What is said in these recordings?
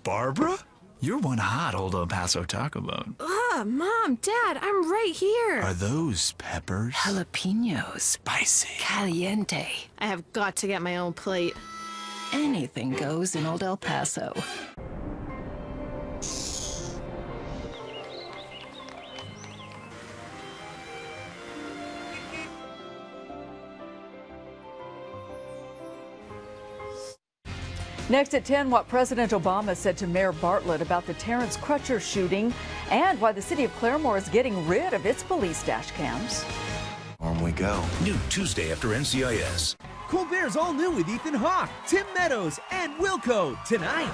Barbara? You're one hot old El Paso taco bone. Mom, Dad, I'm right here. Are those peppers? Jalapenos. Spicy. Caliente. I have got to get my own plate. Anything goes in old El Paso. Next at 10, what President Obama said to Mayor Bartlett about the Terrence Crutcher shooting and why the city of Claremore is getting rid of its police dash cams. On we go. New Tuesday after NCIS. Colbert's all new with Ethan Hawke, Tim Meadows, and Wilco tonight.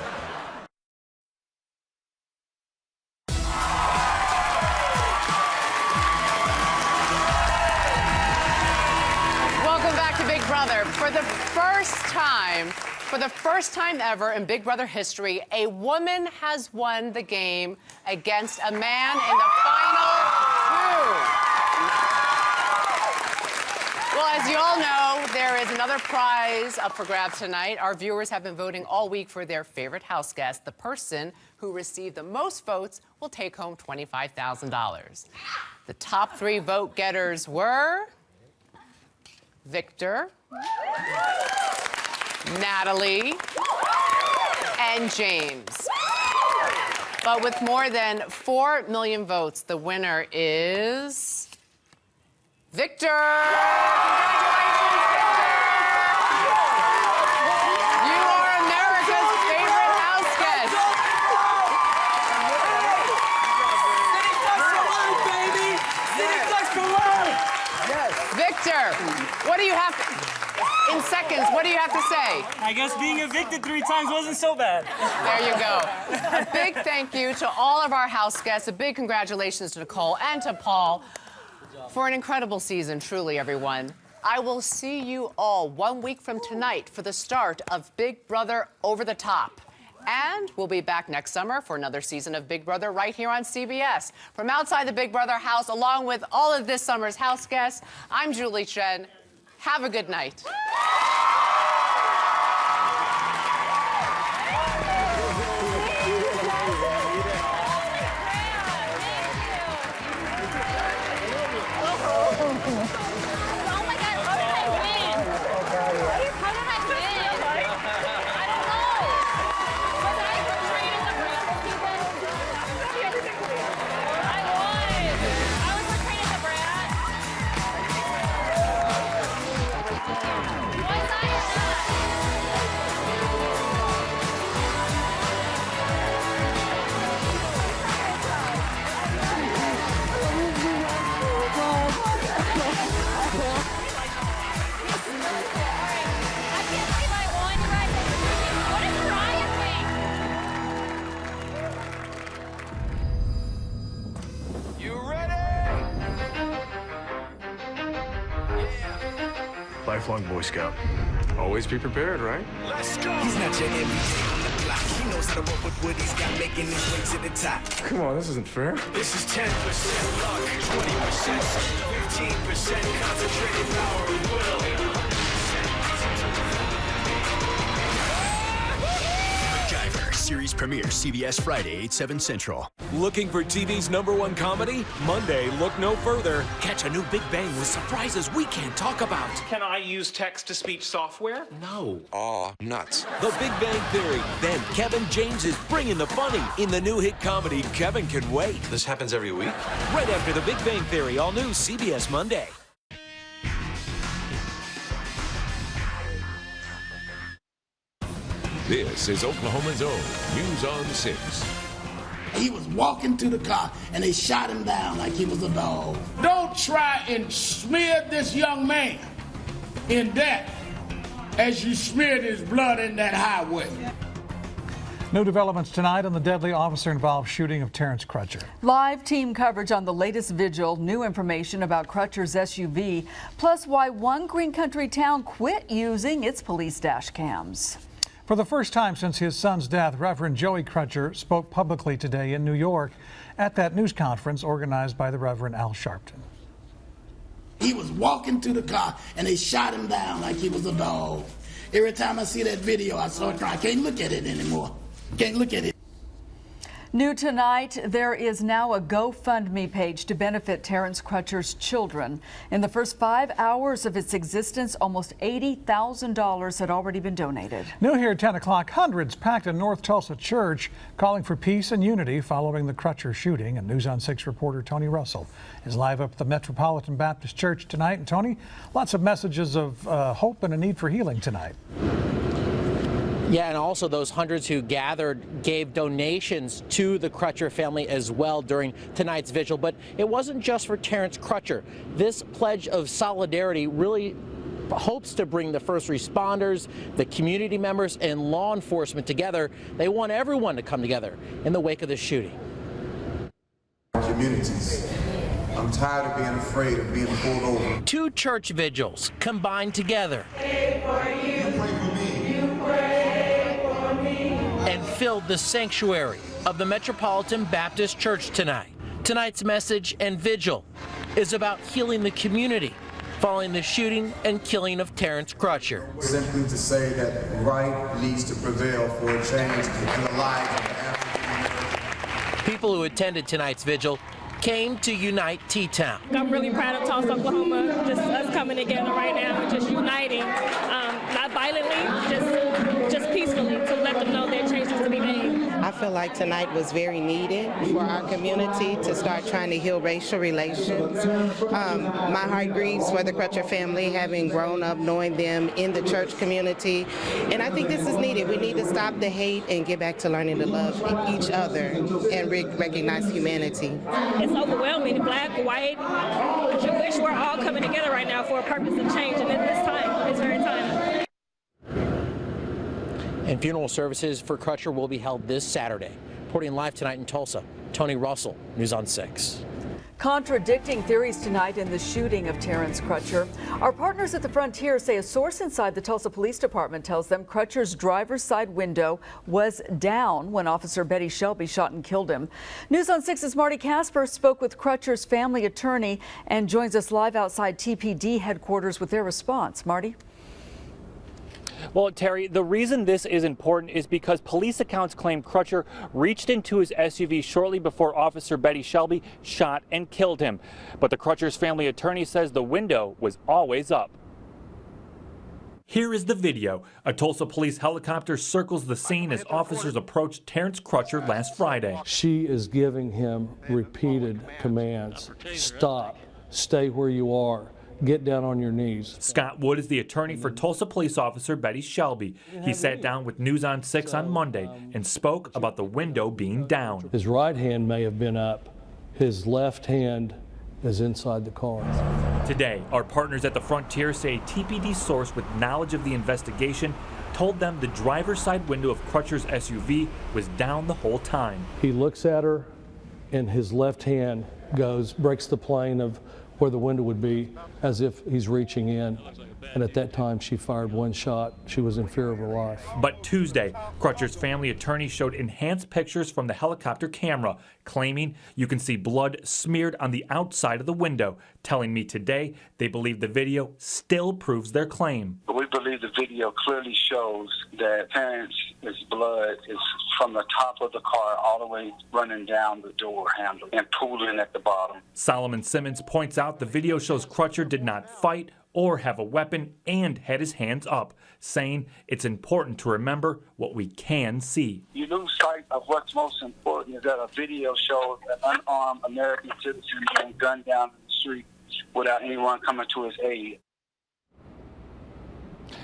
Welcome back to Big Brother. For the first time ever in Big Brother history, a woman has won the game against a man in the final two. Well, as you all know, there is another prize up for grabs tonight. Our viewers have been voting all week for their favorite house guest. The person who received the most votes will take home $25,000. The top 3 vote getters were Victor, Natalie, and James. But with more than 4 million votes, the winner is Victor. Congratulations, Victor. You are America's favorite house guest. Victor, what do you have to... In seconds, what do you have to say? I guess being evicted 3 times wasn't so bad. There you go. A big thank you to all of our house guests. A big congratulations to Nicole and to Paul for an incredible season, truly, everyone. I will see you all 1 week from tonight for the start of Big Brother Over the Top. And we'll be back next summer for another season of Big Brother right here on CBS. From outside the Big Brother house, along with all of this summer's house guests, I'm Julie Chen. Have a good night. Lifelong Boy Scout. Always be prepared, right? Let's go! He's not your everyday on the clock. He knows how to work with what he's got, making his way to the top. Come on, this isn't fair. This is 10% luck, 20% 15% concentrated power of will. MacGyver series premiere CBS Friday 8/7 Central. Looking for TV's #1 comedy? Monday, look no further. Catch a new Big Bang with surprises we can't talk about. Can I use text-to-speech software? No. Aw, nuts. The Big Bang Theory. Then Kevin James is bringing the funny in the new hit comedy Kevin Can Wait. This happens every week? Right after The Big Bang Theory, all new CBS Monday. This is Oklahoma's own News on 6. He was walking to the car, and they shot him down like he was a dog. Don't try and smear this young man in death as you smeared his blood in that highway. New developments tonight on the deadly officer-involved shooting of Terrence Crutcher. Live team coverage on the latest vigil, new information about Crutcher's SUV, plus why one Green Country town quit using its police dash cams. For the first time since his son's death, Reverend Joey Crutcher spoke publicly today in New York at that news conference organized by the Reverend Al Sharpton. He was walking to the car, and they shot him down like he was a dog. Every time I see that video, I start crying. I can't look at it anymore. Can't look at it. New tonight, there is now a GoFundMe page to benefit Terrence Crutcher's children. In the first 5 hours of its existence, almost $80,000 had already been donated. New here at 10 o'clock, hundreds packed a North Tulsa church calling for peace and unity following the Crutcher shooting. And News on 6 reporter Tony Russell is live up at the Metropolitan Baptist Church tonight. And Tony, lots of messages of hope and a need for healing tonight. Yeah, and also those hundreds who gathered gave donations to the Crutcher family as well during tonight's vigil. But it wasn't just for Terrence Crutcher. This pledge of solidarity really hopes to bring the first responders, the community members, and law enforcement together. They want everyone to come together in the wake of the shooting. Communities. I'm tired of being afraid of being pulled over. 2 church vigils combined together. Pray for you. You pray for me. You pray for me. And filled the sanctuary of the Metropolitan Baptist Church tonight. Tonight's message and vigil is about healing the community following the shooting and killing of Terrence Crutcher. Simply to say that right needs to prevail for a change in the lives of the African American. People who attended tonight's vigil came to unite T-Town. I'm really proud of Tulsa, Oklahoma, just us coming together right now, just uniting, not violently, just peacefully, to let them know that change is to be made. I feel like tonight was very needed for our community to start trying to heal racial relations. My heart grieves for the Crutcher family, having grown up knowing them in the church community, and I think this is needed. We need to stop the hate and get back to learning to love each other and recognize humanity. It's overwhelming, black, white, Jewish, we're all coming together right now for a purpose of change, and at this time, it's very time. And funeral services for Crutcher will be held this Saturday. Reporting live tonight in Tulsa, Tony Russell, News on 6. Contradicting theories tonight in the shooting of Terrence Crutcher. Our partners at the Frontier say a source inside the Tulsa Police Department tells them Crutcher's driver's side window was down when Officer Betty Shelby shot and killed him. News on 6's Marty Casper spoke with Crutcher's family attorney and joins us live outside TPD headquarters with their response. Marty? Well, Terry, the reason this is important is because police accounts claim Crutcher reached into his SUV shortly before Officer Betty Shelby shot and killed him. But the Crutcher's family attorney says the window was always up. Here is the video. A Tulsa police helicopter circles the scene as officers approach Terrence Crutcher last Friday. She is giving him repeated commands. Stop. Stay where you are. Get down on your knees. Scott Wood is the attorney for Tulsa police officer Betty Shelby. He sat down with News on 6 on Monday and spoke about the window being down. His right hand may have been up. His left hand is inside the car. Today, our partners at the Frontier say a TPD source with knowledge of the investigation told them the driver's side window of Crutcher's SUV was down the whole time. He looks at her and his left hand breaks the plane of where the window would be, as if he's reaching in. And at that time, she fired one shot. She was in fear of her life. But Tuesday, Crutcher's family attorney showed enhanced pictures from the helicopter camera, claiming you can see blood smeared on the outside of the window, telling me today they believe the video still proves their claim. We believe the video clearly shows that Terrence's blood is from the top of the car all the way running down the door handle and pooling at the bottom. Solomon Simmons points out the video shows Crutcher did not fight or have a weapon and had his hands up, saying it's important to remember what we can see. You lose sight of what's most important, is that a video shows an unarmed American citizen being gunned down in the street without anyone coming to his aid.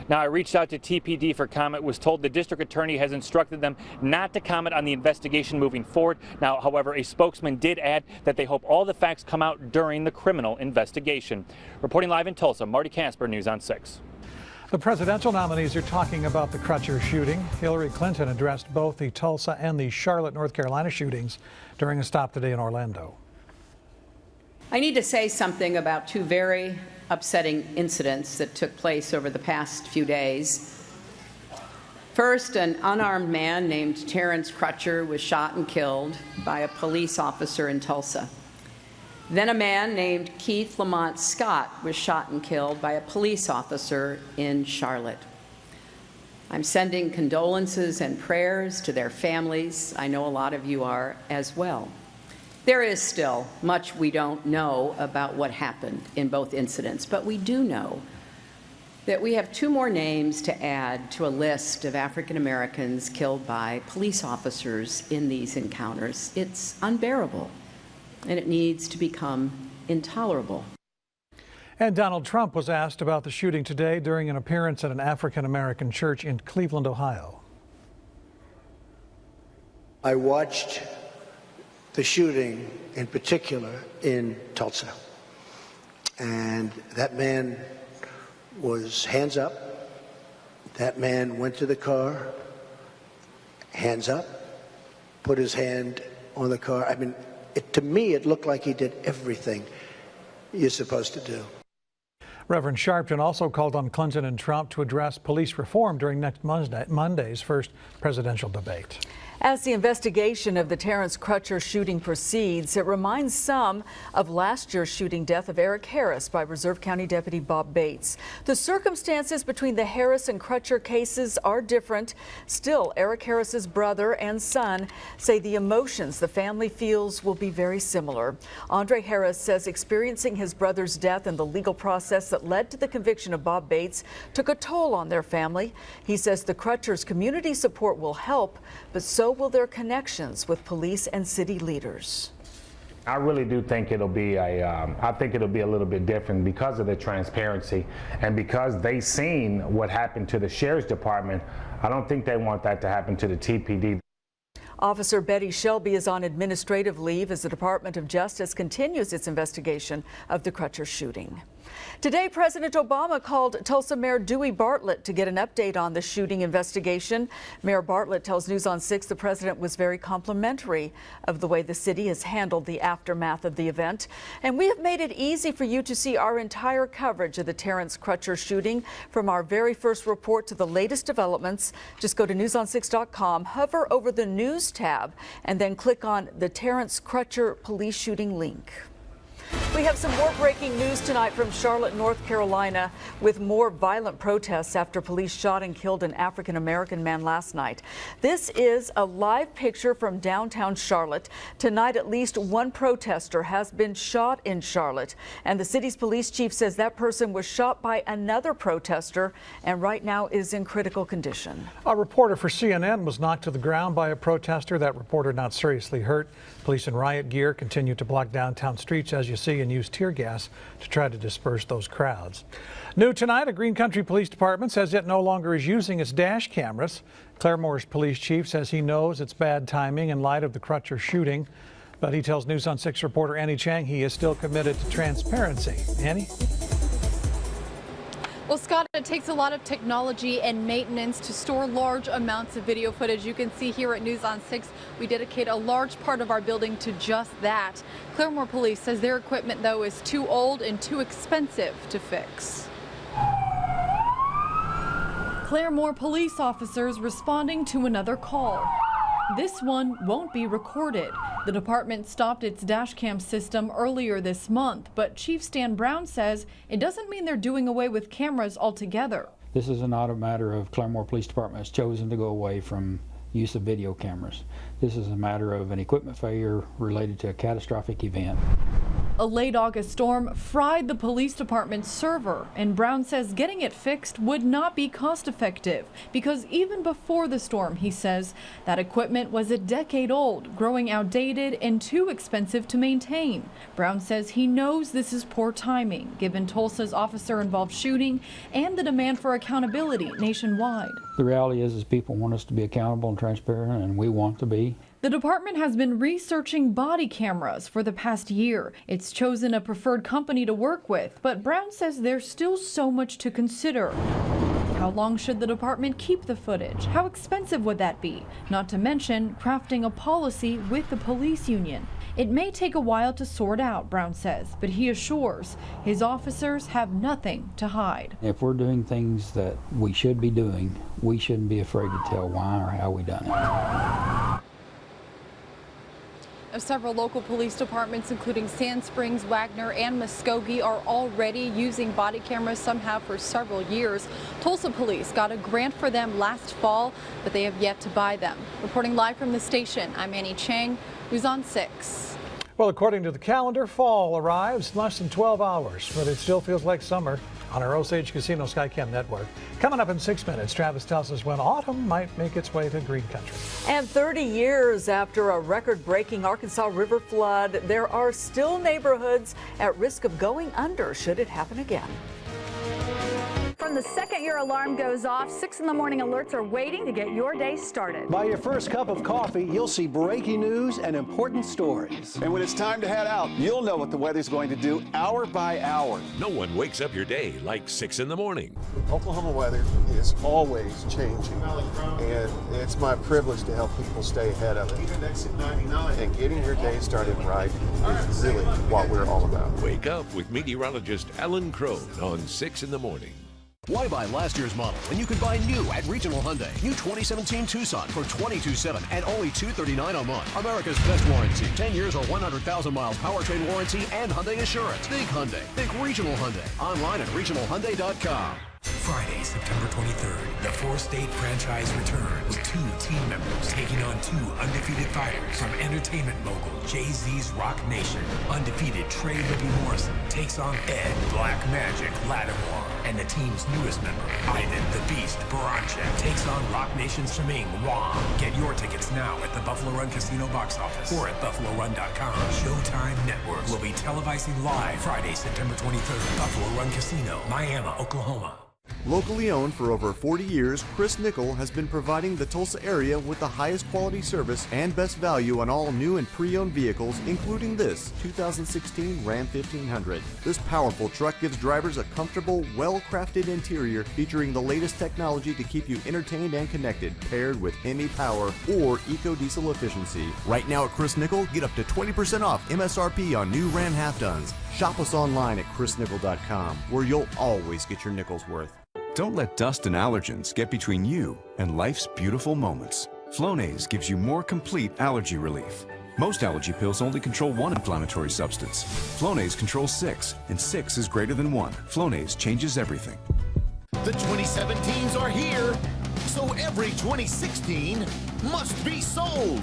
Now, I reached out to TPD for comment, was told the district attorney has instructed them not to comment on the investigation moving forward. Now, however, a spokesman did add that they hope all the facts come out during the criminal investigation. Reporting live in Tulsa, Marty Casper, News on 6. The presidential nominees are talking about the Crutcher shooting. Hillary Clinton addressed both the Tulsa and the Charlotte, North Carolina shootings during a stop today in Orlando. I need to say something about two very upsetting incidents that took place over the past few days. First, an unarmed man named Terrence Crutcher was shot and killed by a police officer in Tulsa. Then a man named Keith Lamont Scott was shot and killed by a police officer in Charlotte. I'm sending condolences and prayers to their families. I know a lot of you are as well. There is still much we don't know about what happened in both incidents, but we do know that we have 2 more names to add to a list of African Americans killed by police officers in these encounters. It's unbearable, and it needs to become intolerable. And Donald Trump was asked about the shooting today during an appearance at an African American church in Cleveland, Ohio. I watched the shooting in particular in Tulsa, and that man was hands up. That man went to the car, hands up, put his hand on the car. I mean, to me, it looked like he did everything you're supposed to do. Reverend Sharpton also called on Clinton and Trump to address police reform during next Monday's first presidential debate. As the investigation of the Terrence Crutcher shooting proceeds, it reminds some of last year's shooting death of Eric Harris by Reserve County Deputy Bob Bates. The circumstances between the Harris and Crutcher cases are different. Still, Eric Harris's brother and son say the emotions the family feels will be very similar. Andre Harris says experiencing his brother's death and the legal process that led to the conviction of Bob Bates took a toll on their family. He says the Crutchers' community support will help, but so will their connections with police and city leaders. I really do think it'll be I think it'll be a little bit different because of the transparency and because they seen what happened to the sheriff's department. I don't think they want that to happen to the TPD. Officer Betty Shelby is on administrative leave as the Department of Justice continues its investigation of the Crutcher shooting. Today, President Obama called Tulsa Mayor Dewey Bartlett to get an update on the shooting investigation. Mayor Bartlett tells News on 6 the president was very complimentary of the way the city has handled the aftermath of the event. And we have made it easy for you to see our entire coverage of the Terrence Crutcher shooting from our very first report to the latest developments. Just go to newson6.com, hover over the News tab, and then click on the Terrence Crutcher police shooting link. We have some more breaking news tonight from Charlotte, North Carolina, with more violent protests after police shot and killed an African-American man last night. This is a live picture from downtown Charlotte. Tonight, at least one protester has been shot in Charlotte, and the city's police chief says that person was shot by another protester and right now is in critical condition. A reporter for CNN was knocked to the ground by a protester. That reporter not seriously hurt. Police in riot gear continue to block downtown streets, as you see, and use tear gas to try to disperse those crowds. New tonight, a Green Country Police Department says it no longer is using its dash cameras. Claremore's police chief says he knows it's bad timing in light of the Crutcher shooting, but he tells News on 6 reporter Annie Chang he is still committed to transparency. Annie? Well, Scott, it takes a lot of technology and maintenance to store large amounts of video footage. You can see here at News on 6, we dedicate a large part of our building to just that. Claremore Police says their equipment, though, is too old and too expensive to fix. Claremore police officers responding to another call. This one won't be recorded. The department stopped its Dashcam system earlier this month, but Chief Stan Brown says it doesn't mean they're doing away with cameras altogether. This is not a matter of Claremore Police Department has chosen to go away from use of video cameras. This is a matter of an equipment failure related to a catastrophic event. A late August storm fried the police department's server, and Brown says getting it fixed would not be cost effective because even before the storm, he says, that equipment was a decade old, growing outdated and too expensive to maintain. Brown says he knows this is poor timing, given Tulsa's officer-involved shooting and the demand for accountability nationwide. The reality is people want us to be accountable and transparent, and we want to be. The department has been researching body cameras for the past year. It's chosen a preferred company to work with, but Brown says there's still so much to consider. How long should the department keep the footage? How expensive would that be? Not to mention crafting a policy with the police union. It may take a while to sort out, Brown says, but he assures his officers have nothing to hide. If we're doing things that we should be doing, we shouldn't be afraid to tell why or how we done it. Several local police departments, including Sand Springs, Wagner, and Muskogee, are already using body cameras. Some have for several years. Tulsa police got a grant for them last fall, but they have yet to buy them. Reporting live from the station, I'm Annie Chang, News on 6. Well, according to the calendar, fall arrives in less than 12 hours, but it still feels like summer on our Osage Casino Skycam network. Coming up in 6 minutes, Travis tells us when autumn might make its way to green country. And 30 years after a record-breaking Arkansas River flood, there are still neighborhoods at risk of going under should it happen again. From the second your alarm goes off, 6 in the morning alerts are waiting to get your day started. By your first cup of coffee, you'll see breaking news and important stories. And when it's time to head out, you'll know what the weather's going to do hour by hour. No one wakes up your day like 6 in the morning. Oklahoma weather is always changing, and it's my privilege to help people stay ahead of it. Exit 99. And getting your day started right is really what we're all about. Wake up with meteorologist Alan Crone on 6 in the morning. Why buy last year's model when you can buy new at Regional Hyundai? New 2017 Tucson for $22,700 and only $239 a month. America's best warranty. 10 years or 100,000 miles powertrain warranty and Hyundai Assurance. Think Hyundai. Think Regional Hyundai. Online at regionalhyundai.com. Friday, September 23rd, the four-state franchise returns with 2 team members taking on 2 undefeated fighters from entertainment mogul Jay-Z's Rock Nation. Undefeated Trey Rippy Morrison takes on Ed Black Magic Lattimore. And the team's newest member, Ivan the Beast Baranchek, takes on Rock Nation's Shaming Wong. Get your tickets now at the Buffalo Run Casino box office or at BuffaloRun.com. Showtime Network will be televising live Friday, September 23rd, Buffalo Run Casino, Miami, Oklahoma. Locally owned for over 40 years, Chris Nickel has been providing the Tulsa area with the highest quality service and best value on all new and pre-owned vehicles, including this 2016 Ram 1500. This powerful truck gives drivers a comfortable, well-crafted interior featuring the latest technology to keep you entertained and connected, paired with ME power or eco-diesel efficiency. Right now at Chris Nickel, get up to 20% off MSRP on new Ram half-tons. Shop us online at chrisnickel.com, where you'll always get your nickels worth. Don't let dust and allergens get between you and life's beautiful moments. Flonase gives you more complete allergy relief. Most allergy pills only control one inflammatory substance. Flonase controls 6, and 6 is greater than 1. Flonase changes everything. The 2017s are here, so every 2016 must be sold.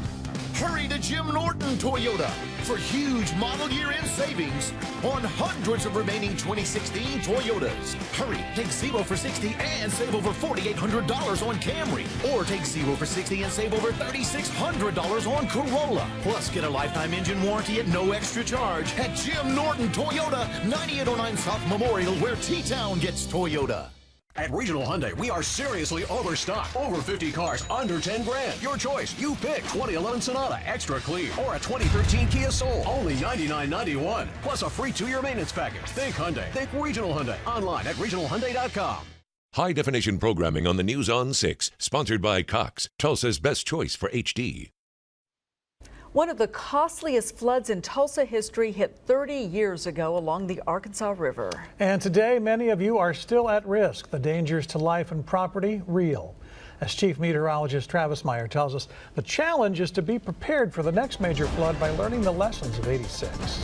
Hurry to Jim Norton Toyota for huge model year-end savings on hundreds of remaining 2016 Toyotas. Hurry, take 0 for 60 and save over $4,800 on Camry. Or take 0 for 60 and save over $3,600 on Corolla. Plus, get a lifetime engine warranty at no extra charge at Jim Norton Toyota, 9809 South Memorial, where T-Town gets Toyota. At Regional Hyundai, we are seriously overstocked. Over 50 cars under 10 grand. Your choice. You pick 2011 Sonata Extra Clean or a 2013 Kia Soul. Only $99.91. Plus a free 2-year maintenance package. Think Hyundai. Think Regional Hyundai. Online at regionalhyundai.com. High-definition programming on the News on 6, sponsored by Cox, Tulsa's best choice for HD. One of the costliest floods in Tulsa history hit 30 years ago along the Arkansas River. And today, many of you are still at risk. The dangers to life and property, real. As Chief Meteorologist Travis Meyer tells us, the challenge is to be prepared for the next major flood by learning the lessons of '86.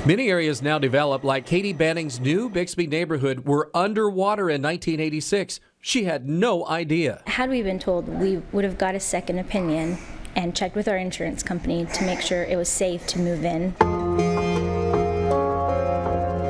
Many areas now developed, like Katie Banning's new Bixby neighborhood, were underwater in 1986. She had no idea. Had we been told, we would have got a second opinion and checked with our insurance company to make sure it was safe to move in.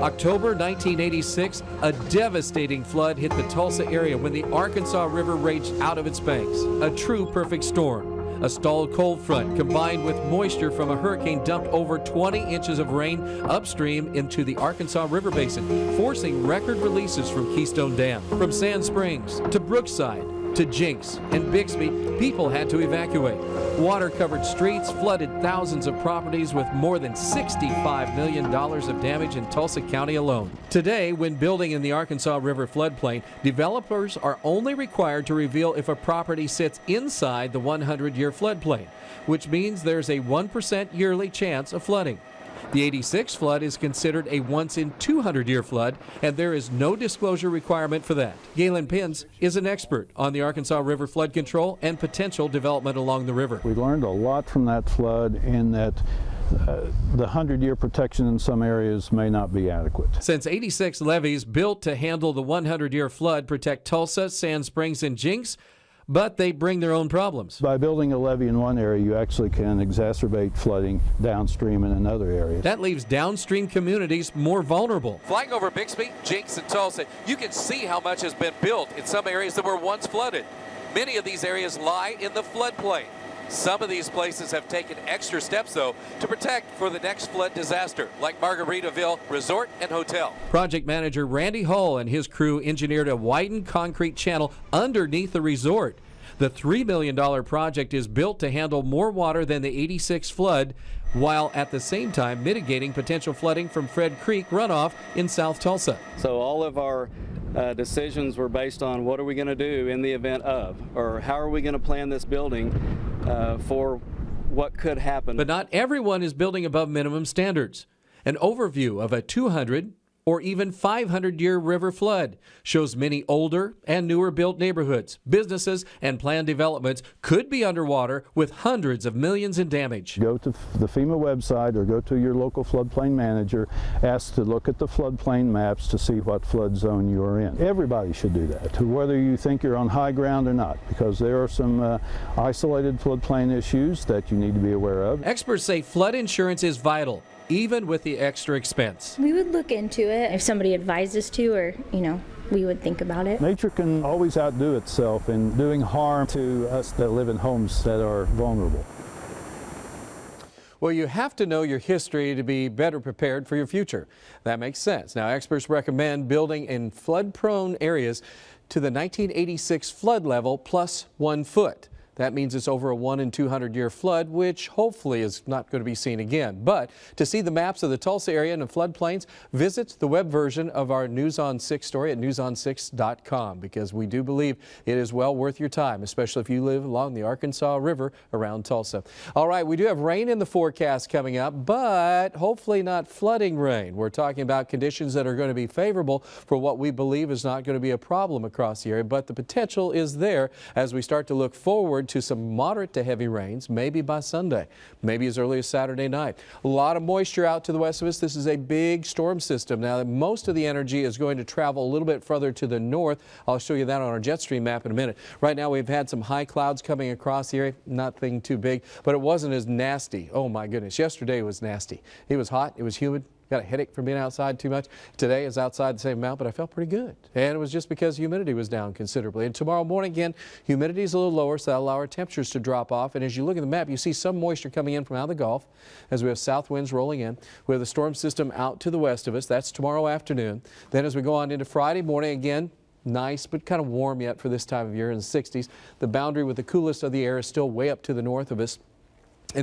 October 1986, a devastating flood hit the Tulsa area when the Arkansas River raged out of its banks. A true perfect storm. A stalled cold front combined with moisture from a hurricane dumped over 20 inches of rain upstream into the Arkansas River Basin, forcing record releases from Keystone Dam. From Sand Springs to Brookside to Jinx and Bixby, people had to evacuate. Water-covered streets flooded thousands of properties with more than $65 million of damage in Tulsa County alone. Today, when building in the Arkansas River floodplain, developers are only required to reveal if a property sits inside the 100-year floodplain, which means there's a 1% yearly chance of flooding. The 86 flood is considered a once in 200-year flood, and there is no disclosure requirement for that. Galen Pins is an expert on the Arkansas River flood control and potential development along the river. We learned a lot from that flood in that the 100-year protection in some areas may not be adequate. Since 86 levees built to handle the 100-year flood protect Tulsa, Sand Springs, and Jinx, but they bring their own problems. By building a levee in one area, you actually can exacerbate flooding downstream in another area. That leaves downstream communities more vulnerable. Flying over Bixby, Jinx, and Tulsa, you can see how much has been built in some areas that were once flooded. Many of these areas lie in the floodplain. Some of these places have taken extra steps, though, to protect for the next flood disaster, like Margaritaville Resort and Hotel. Project manager Randy Hull and his crew engineered a widened concrete channel underneath the resort. The $3 million project is built to handle more water than the 86 flood, while at the same time mitigating potential flooding from Fred Creek runoff in South Tulsa. So all of our decisions were based on what are we going to do in the event of, or how are we going to plan this building for what could happen. But not everyone is building above minimum standards. An overview of a 200 or even 500-year river flood shows many older and newer built neighborhoods, businesses, and planned developments could be underwater with hundreds of millions in damage. Go to the FEMA website or go to your local floodplain manager, ask to look at the floodplain maps to see what flood zone you are in. Everybody should do that, whether you think you're on high ground or not, because there are some isolated floodplain issues that you need to be aware of. Experts say flood insurance is vital, even with the extra expense. We would look into it if somebody advised us to, or, we would think about it. Nature can always outdo itself in doing harm to us that live in homes that are vulnerable. Well, you have to know your history to be better prepared for your future. That makes sense. Now, experts recommend building in flood-prone areas to the 1986 flood level plus 1 foot. That means it's over a 1 in 200-year flood, which hopefully is not going to be seen again. But to see the maps of the Tulsa area and the floodplains, visit the web version of our News on 6 story at newson6.com, because we do believe it is well worth your time, especially if you live along the Arkansas River around Tulsa. All right, we do have rain in the forecast coming up, but hopefully not flooding rain. We're talking about conditions that are going to be favorable for what we believe is not going to be a problem across the area, but the potential is there as we start to look forward to some moderate to heavy rains, maybe by Sunday, maybe as early as Saturday night. A lot of moisture out to the west of us. This is a big storm system. Now, most of the energy is going to travel a little bit further to the north. I'll show you that on our jet stream map in a minute. Right now, we've had some high clouds coming across the area. Nothing too big, but it wasn't as nasty. Oh my goodness, yesterday was nasty. It was hot, it was humid. Got a headache from being outside too much. Today is outside the same amount, but I felt pretty good. And it was just because humidity was down considerably. And tomorrow morning, again, humidity is a little lower, so that'll allow our temperatures to drop off. And as you look at the map, you see some moisture coming in from out of the Gulf as we have south winds rolling in. We have the storm system out to the west of us. That's tomorrow afternoon. Then as we go on into Friday morning, again, nice, but kind of warm yet for this time of year in the 60s. The boundary with the coolest of the air is still way up to the north of us.